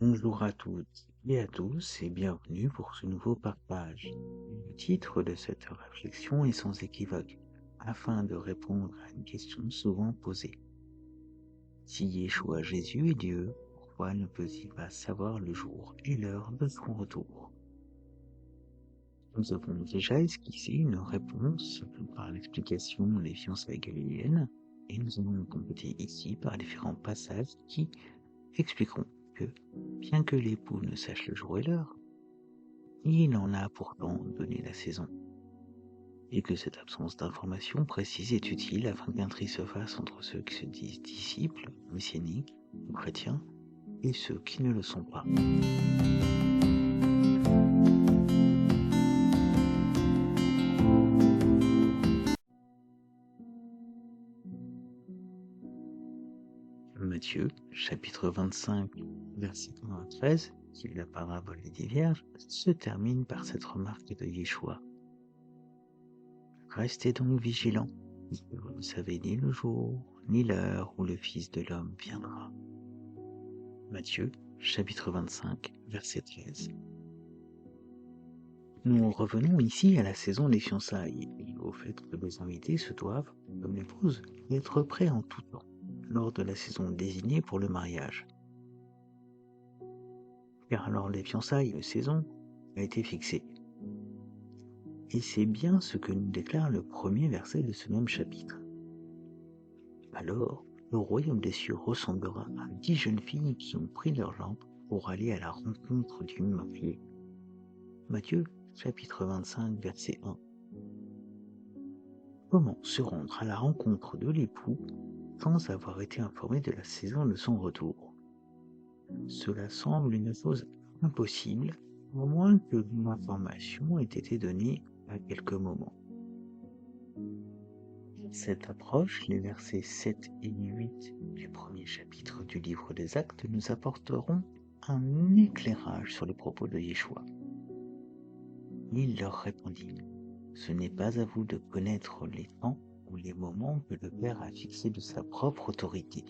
Bonjour à toutes et à tous et bienvenue pour ce nouveau partage. Le titre de cette réflexion est sans équivoque, afin de répondre à une question souvent posée. Si Yeshua Jésus est Dieu, pourquoi ne peut-il pas savoir le jour et l'heure de son retour? Nous avons déjà esquissé une réponse par l'explication des fiançailles galiléennes, et nous allons compléter ici par différents passages qui expliqueront que, bien que l'époux ne sache le jour et l'heure, il en a pourtant donné la saison, et que cette absence d'information précise est utile afin qu'un tri se fasse entre ceux qui se disent disciples, messianiques ou chrétiens, et ceux qui ne le sont pas. Matthieu, chapitre 25, verset 1 à 13, qui est la parabole des 10 vierges, se termine par cette remarque de Yeshua. Restez donc vigilants, vous ne savez ni le jour, ni l'heure où le Fils de l'homme viendra. Matthieu, chapitre 25, verset 13. Nous revenons ici à la saison des fiançailles et au fait que les invités se doivent, comme l'épouse, être prêts en tout temps, lors de la saison désignée pour le mariage. Car alors les fiançailles, une saison, a été fixée. Et c'est bien ce que nous déclare le premier verset de ce même chapitre. Alors, le royaume des cieux ressemblera à 10 jeunes filles qui ont pris leur lampe pour aller à la rencontre du marié. Matthieu, chapitre 25, verset 1. Comment se rendre à la rencontre de l'époux sans avoir été informé de la saison de son retour? Cela semble une chose impossible, à moins que l'information ait été donnée à quelques moments. Cette approche, les versets 7 et 8 du premier chapitre du livre des Actes nous apporteront un éclairage sur les propos de Yeshua. Il leur répondit, « Ce n'est pas à vous de connaître les temps ou les moments que le Père a fixés de sa propre autorité,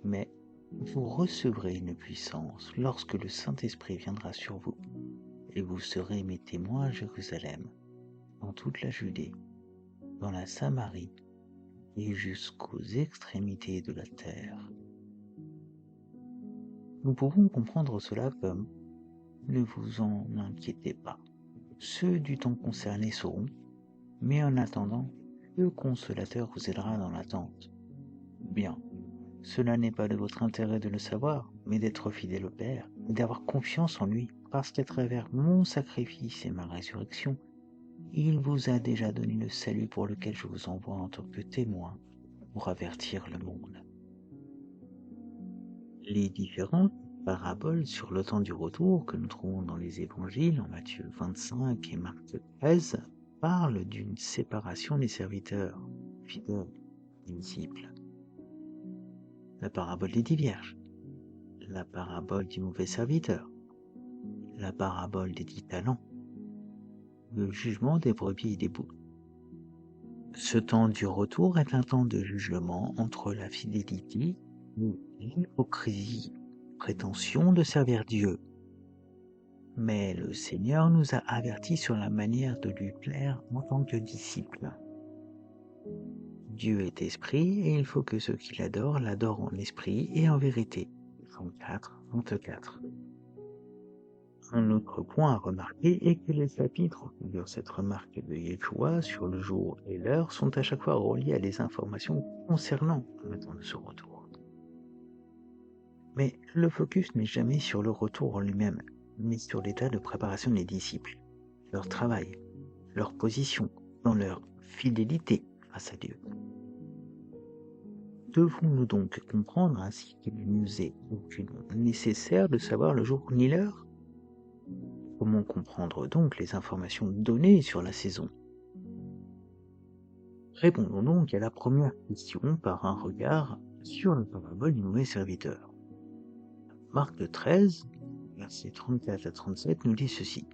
mais vous recevrez une puissance lorsque le Saint-Esprit viendra sur vous, et vous serez mes témoins à Jérusalem, dans toute la Judée, dans la Samarie, et jusqu'aux extrémités de la terre. » Nous pouvons comprendre cela comme « Ne vous en inquiétez pas, ceux du temps concerné sauront, mais en attendant, le consolateur vous aidera dans l'attente. Bien, cela n'est pas de votre intérêt de le savoir, mais d'être fidèle au Père et d'avoir confiance en lui, parce qu'à travers mon sacrifice et ma résurrection, il vous a déjà donné le salut pour lequel je vous envoie en tant que témoin pour avertir le monde. » Les différentes paraboles sur le temps du retour que nous trouvons dans les évangiles en Matthieu 25 et Marc 13 parlent d'une séparation des serviteurs, fidèles et disciples. La parabole des 10 vierges, la parabole du mauvais serviteur, la parabole des 10 talents, le jugement des brebis et des boucs. Ce temps du retour est un temps de jugement entre la fidélité et l'hypocrisie, prétention de servir Dieu. Mais le Seigneur nous a avertis sur la manière de lui plaire en tant que disciples. Dieu est esprit et il faut que ceux qui l'adorent l'adorent en esprit et en vérité. Jean 4, 24. Un autre point à remarquer est que les chapitres qui figurent cette remarque de Yeshua sur le jour et l'heure sont à chaque fois reliés à des informations concernant le temps de ce retour. Mais le focus n'est jamais sur le retour en lui-même, mais sur l'état de préparation des disciples, leur travail, leur position, dans leur fidélité face à Dieu. Devons-nous donc comprendre ainsi qu'il ne nous est aucunement nécessaire de savoir le jour ni l'heure? Comment comprendre donc les informations données sur la saison? Répondons donc à la première question par un regard sur la parabole du mauvais serviteur. Marc 13, versets 34 à 37 nous dit ceci.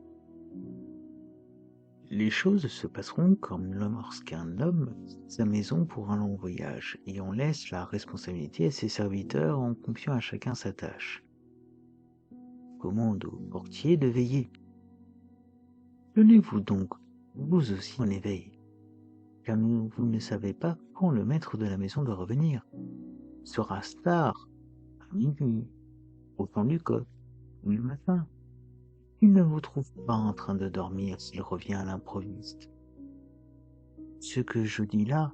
Les choses se passeront comme lorsqu'un homme quitte sa maison pour un long voyage, et on laisse la responsabilité à ses serviteurs en confiant à chacun sa tâche. commande au portier de veiller. Tenez-vous donc, vous aussi, en éveil, car vous ne savez pas quand le maître de la maison doit revenir. Il sera tard, à minuit, au temps du coq, ou le matin. Il ne vous trouve pas en train de dormir s'il revient à l'improviste. Ce que je dis là,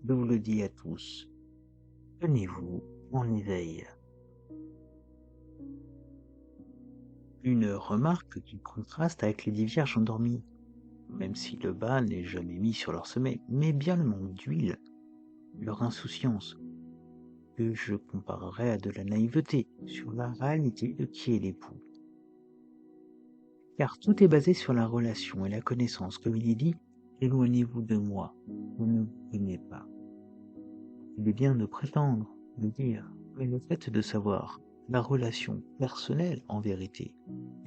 je vous le dis à tous. Tenez-vous en éveil. Une remarque qui contraste avec les 10 vierges endormies, même si le bas n'est jamais mis sur leur sommeil, mais bien le manque d'huile, leur insouciance, que je comparerais à de la naïveté sur la réalité de qui est l'époux. Car tout est basé sur la relation et la connaissance, comme il est dit, éloignez-vous de moi, vous ne me connaissez pas. Il est bien de prétendre, de dire, mais le fait de savoir, la relation personnelle en vérité,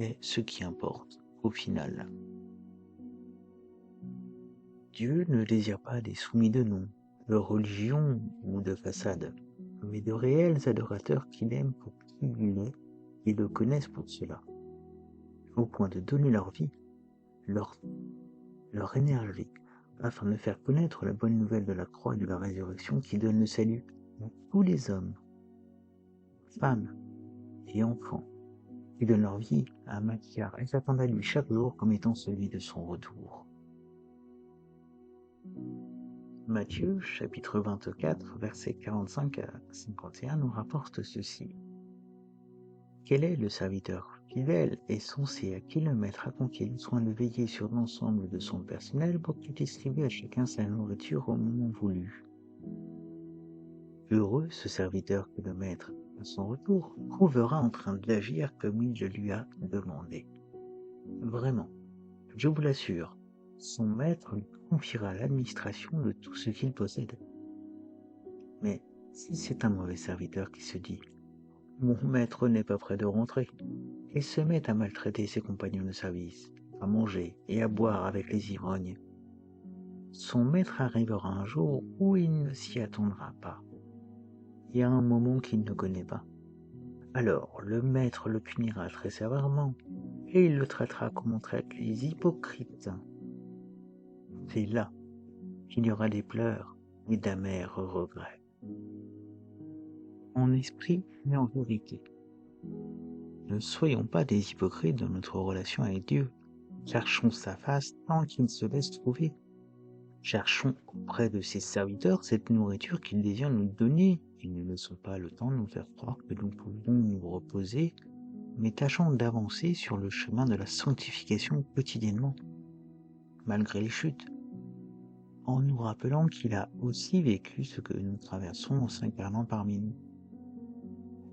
est ce qui importe au final. Dieu ne désire pas des soumis de nom, de religion ou de façade, mais de réels adorateurs qui l'aiment pour qui il est et le connaissent pour cela, au point de donner leur vie, leur énergie, afin de faire connaître la bonne nouvelle de la croix et de la résurrection qui donne le salut à tous les hommes, femmes et enfants, qui donnent leur vie à Machiar et s'attendent à lui chaque jour comme étant celui de son retour. Matthieu, chapitre 24, versets 45 à 51, nous rapporte ceci. Quel est le serviteur fidèle et censé à qui le maître a confié le soin de veiller sur l'ensemble de son personnel pour qu'il distribue à chacun sa nourriture au moment voulu? Heureux ce serviteur que le maître, à son retour, trouvera en train d'agir comme il le lui a demandé. Vraiment, je vous l'assure, son maître lui confiera l'administration de tout ce qu'il possède. Mais si c'est un mauvais serviteur qui se dit « Mon maître n'est pas près de rentrer » et se met à maltraiter ses compagnons de service, à manger et à boire avec les ivrognes, son maître arrivera un jour où il ne s'y attendra pas, et à un moment qu'il ne connaît pas. Alors le maître le punira très sévèrement, et il le traitera comme on traite les hypocrites. C'est là qu'il y aura des pleurs et d'amers regrets. En esprit et en vérité. Ne soyons pas des hypocrites dans notre relation avec Dieu. Cherchons sa face tant qu'il se laisse trouver. Cherchons auprès de ses serviteurs cette nourriture qu'il désire nous donner et ne laissons pas le temps de nous faire croire que nous pouvons nous reposer, mais tâchons d'avancer sur le chemin de la sanctification quotidiennement, malgré les chutes, en nous rappelant qu'il a aussi vécu ce que nous traversons en s'incarnant parmi nous.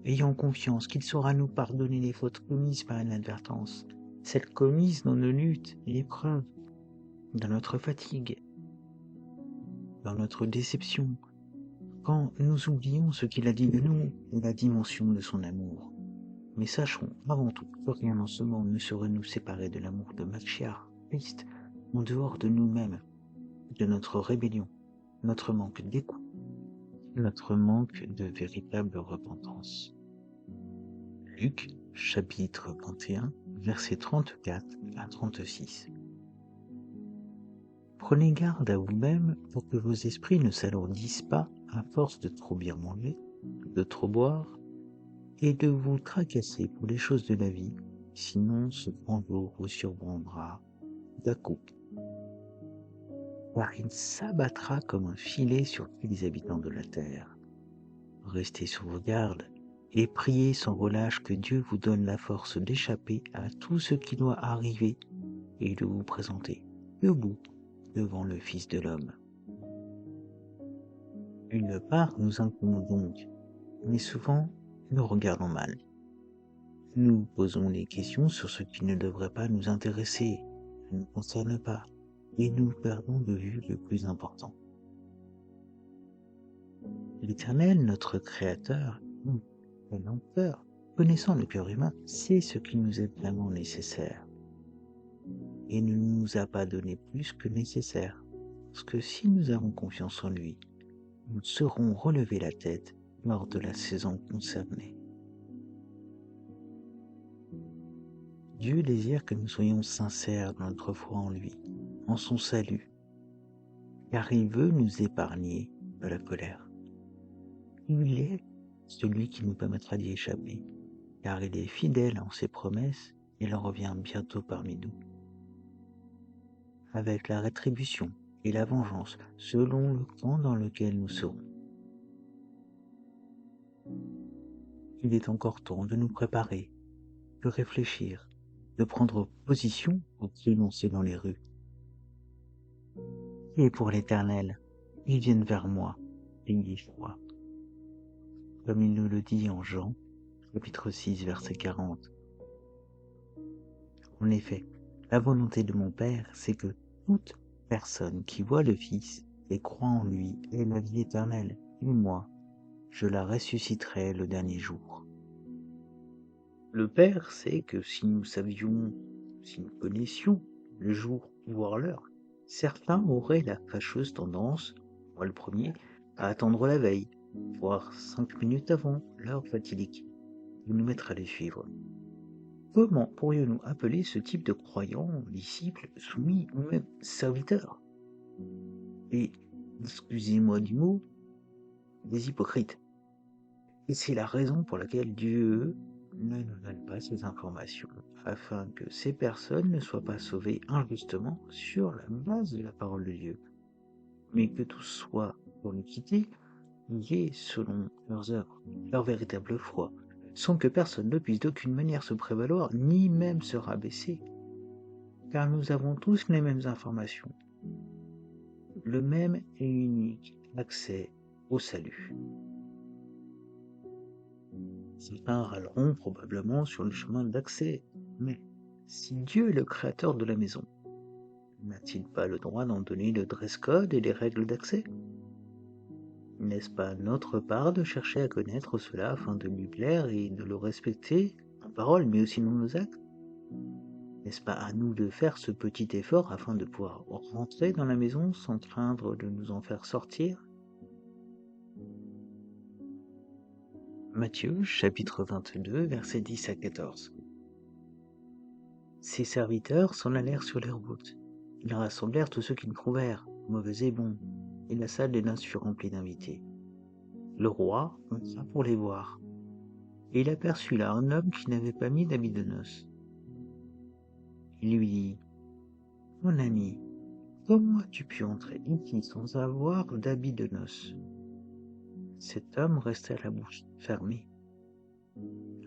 Ayons confiance qu'il saura nous pardonner les fautes commises par inadvertance, celles commises dans nos luttes et épreuves, dans notre fatigue, dans notre déception, quand nous oublions ce qu'il a dit de nous et la dimension de son amour. Mais sachons avant tout que rien en ce monde ne saurait nous séparer de l'amour de Machiar, Christ, en dehors de nous-mêmes, de notre rébellion, notre manque d'écoute, notre manque de véritable repentance. Luc, chapitre 21, versets 34 à 36. Prenez garde à vous-même pour que vos esprits ne s'alourdissent pas à force de trop bien manger, de trop boire, et de vous tracasser pour les choses de la vie, sinon ce grand jour vous surprendra d'un coup. Car il s'abattra comme un filet sur tous les habitants de la terre. Restez sur vos gardes et priez sans relâche que Dieu vous donne la force d'échapper à tout ce qui doit arriver et de vous présenter debout devant le Fils de l'homme. Une part nous incombe donc, mais souvent nous regardons mal. Nous posons des questions sur ce qui ne devrait pas nous intéresser, ne nous concerne pas, et nous perdons de vue le plus important. L'Éternel, notre Créateur, Rédempteur, connaissant le cœur humain, sait ce qui nous est vraiment nécessaire, et ne nous a pas donné plus que nécessaire, parce que si nous avons confiance en lui, nous saurons relever la tête lors de la saison concernée. Dieu désire que nous soyons sincères dans notre foi en lui, en son salut, car il veut nous épargner de la colère. Il est celui qui nous permettra d'y échapper, car il est fidèle en ses promesses et il revient bientôt parmi nous, avec la rétribution et la vengeance selon le camp dans lequel nous serons. Il est encore temps de nous préparer, de réfléchir, de prendre position pour s'énoncer dans les rues. Et pour l'Éternel, ils viennent vers moi, ayez foi. Comme il nous le dit en Jean, chapitre 6, verset 40. En effet, la volonté de mon Père, c'est que toute personne qui voit le Fils et croit en lui ait la vie éternelle, et moi, je la ressusciterai le dernier jour. Le Père sait que si nous savions, si nous connaissions le jour, voire l'heure, certains auraient la fâcheuse tendance, moi le premier, à attendre la veille, voire 5 minutes avant l'heure fatidique, de nous mettre à les suivre. Comment pourrions-nous appeler ce type de croyants, disciples, soumis ou même serviteurs? Et, excusez-moi du mot, des hypocrites. Et c'est la raison pour laquelle Dieu ne nous donne pas ces informations, afin que ces personnes ne soient pas sauvées injustement sur la base de la parole de Dieu, mais que tous soient, pour l'équité, liés selon leurs œuvres, leur véritable foi, sans que personne ne puisse d'aucune manière se prévaloir, ni même se rabaisser, car nous avons tous les mêmes informations, le même et unique accès au salut. Certains râleront probablement sur le chemin d'accès, mais si Dieu est le créateur de la maison, n'a-t-il pas le droit d'en donner le dress code et les règles d'accès? N'est-ce pas notre part de chercher à connaître cela afin de lui plaire et de le respecter en parole mais aussi dans nos actes? N'est-ce pas à nous de faire ce petit effort afin de pouvoir rentrer dans la maison sans craindre de nous en faire sortir? Matthieu, chapitre 22, versets 10 à 14. Ses serviteurs s'en allèrent sur les routes. Ils rassemblèrent tous ceux qu'ils trouvèrent, mauvais et bons, et la salle des noces fut remplie d'invités. Le roi entra pour les voir, et il aperçut là un homme qui n'avait pas mis d'habit de noces. Il lui dit, « Mon ami, comment as-tu pu entrer ici sans avoir d'habit de noces ?» Cet homme restait la bouche fermée.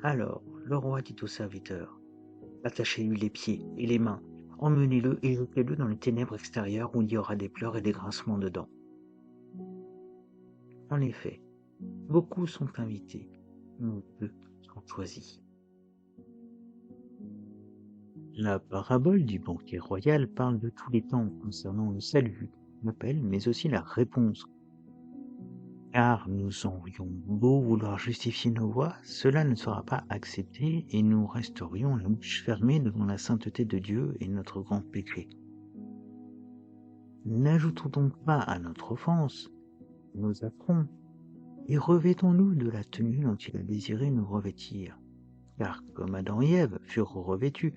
Alors le roi dit aux serviteurs, « Attachez-lui les pieds et les mains, emmenez-le et jetez-le dans les ténèbres extérieures où il y aura des pleurs et des grincements de dents. » En effet, beaucoup sont invités, mais peu sont choisis. La parabole du banquet royal parle de tous les temps concernant le salut, l'appel, mais aussi la réponse. Car nous aurions beau vouloir justifier nos voies, cela ne sera pas accepté et nous resterions la bouche fermée devant la sainteté de Dieu et notre grand péché. N'ajoutons donc pas à notre offense nos affronts et revêtons-nous de la tenue dont il a désiré nous revêtir. Car comme Adam et Ève furent revêtus,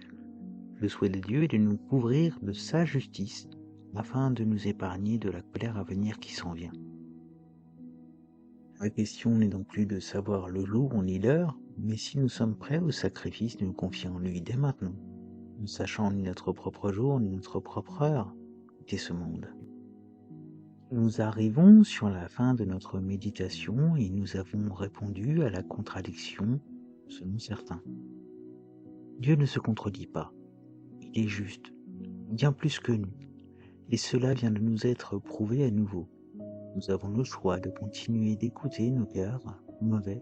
le souhait de Dieu est de nous couvrir de sa justice, afin de nous épargner de la colère à venir qui s'en vient. La question n'est donc plus de savoir le jour ni l'heure, mais si nous sommes prêts au sacrifice de nous confier en lui dès maintenant, ne sachant ni notre propre jour ni notre propre heure quitter ce monde. Nous arrivons sur la fin de notre méditation et nous avons répondu à la contradiction selon certains. Dieu ne se contredit pas. Il est juste, bien plus que nous, et cela vient de nous être prouvé à nouveau. Nous avons le choix de continuer d'écouter nos cœurs mauvais,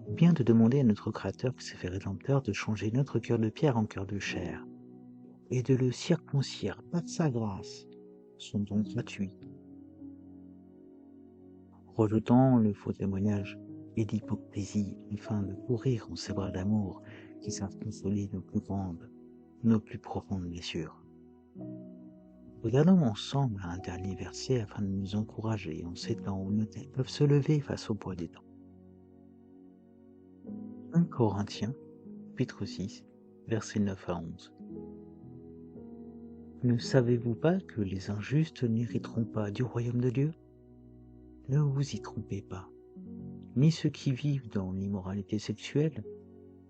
ou bien de demander à notre Créateur qui s'est fait rédempteur de changer notre cœur de pierre en cœur de chair, et de le circoncire par sa grâce, son don gratuit. Rejetant le faux témoignage et l'hypocrisie afin de courir en ses bras d'amour qui savent consoler nos plus grandes, nos plus profondes blessures. Regardons ensemble un dernier verset afin de nous encourager en ces temps où nos têtes peuvent se lever face au poids des temps. 1 Corinthiens, chapitre 6, versets 9 à 11. Ne savez-vous pas que les injustes n'hériteront pas du royaume de Dieu? Ne vous y trompez pas. Ni ceux qui vivent dans l'immoralité sexuelle,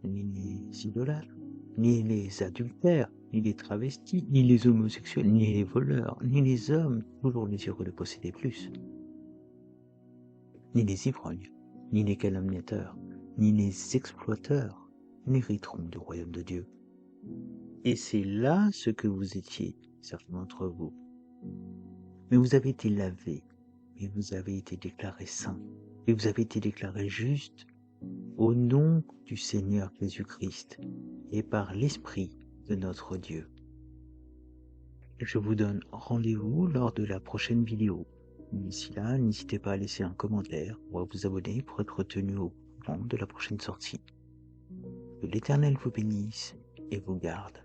ni les idolâtres, ni les adultères, ni les travestis, ni les homosexuels, ni les voleurs, ni les hommes toujours désireux de posséder plus, ni les ivrognes, ni les calomniateurs, ni les exploiteurs n'hériteront du royaume de Dieu. Et c'est là ce que vous étiez, certains d'entre vous. Mais vous avez été lavés, et vous avez été déclarés saints, et vous avez été déclarés justes au nom du Seigneur Jésus-Christ et par l'Esprit de notre Dieu. Je vous donne rendez-vous lors de la prochaine vidéo. D'ici là, n'hésitez pas à laisser un commentaire ou à vous abonner pour être tenu au courant de la prochaine sortie. Que l'Éternel vous bénisse et vous garde.